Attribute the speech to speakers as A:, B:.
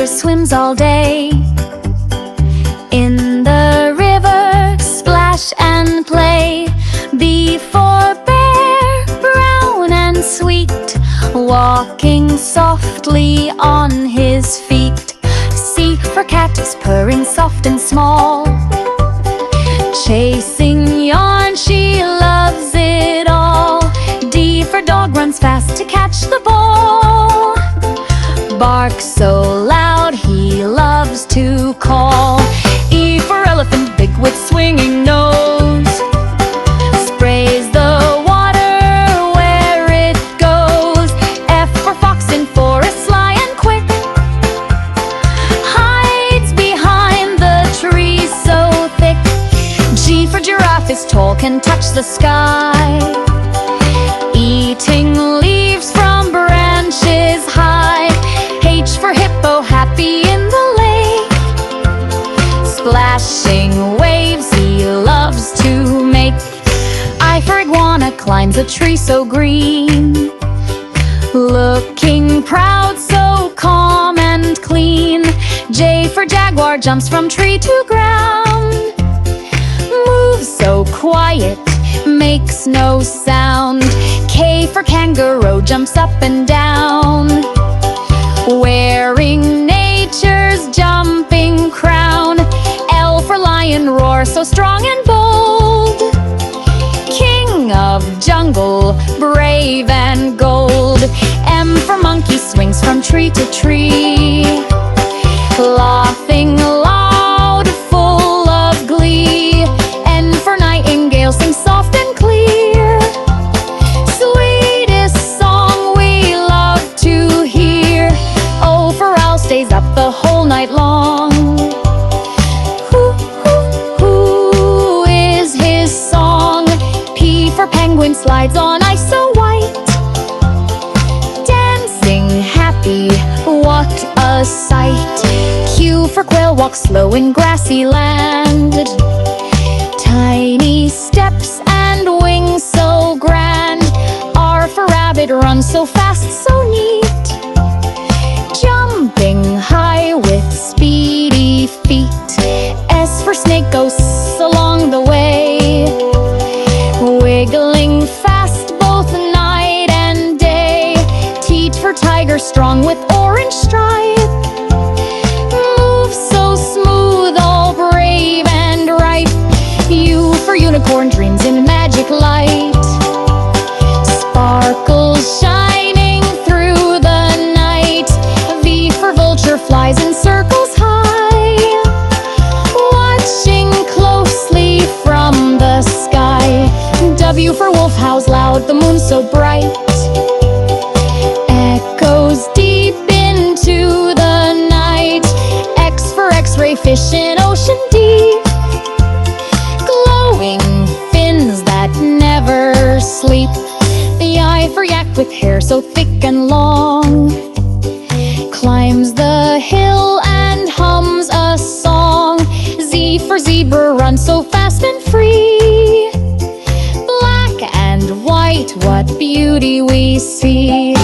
A: lizard swims all day. In the river, splash and play. B for bear, brown and sweet, walking softly on his feet. C for cat is purring soft and small, chasing yarn, she loves it all. D for dog runs fast to catch the ball, barks so loud he loves to call. E for elephant, big with swinging nose, sprays the water where it goes. F for fox in forest, sly and quick, hides behind the trees so thick. G for giraffe is tall, can touch the sky, eating leaves from branches high. H for hippo, happy in the lake, splashing waves he loves to make. I for iguana, climbs a tree so green, looking proud, so calm and clean. J for jaguar, jumps from tree to ground, moves so quiet, makes no sound. K for kangaroo, jumps up and down, wearing nature's jumping crown. L for lion, roar so strong and bold, king of jungle, brave and gold. M for monkey, swings from tree to tree, laughing loud, full of glee. N for nightingale, sings soft and clear, sweetest song we love to hear. O for owl, stays up the whole night long, who is his song. P for penguin, slides on ice so white, dancing happy, what a sight. Q for quail, walks slow in grassy land, tiny steps and wings so grand. R for rabbit, runs so fast, so neat, jumping high with speedy feet. S for snake, goes along the way, wiggling fast both night and day. T for tiger, strong with orange stripe, moves so smooth, all brave and ripe. U for unicorn, dreams in magic light, sparkles shining through the night. V for vulture, flies in circles high, watching closely from the sky. W for wolf, howls loud, the moon so bright, echoes deep into the night. X for x-ray, fish in ocean deep, glowing fins that never sleep. The I for yak, with hair so thick and long, climbs the hill and hums a song. Z for zebra, runs so fast and free, black and white, what beauty we see.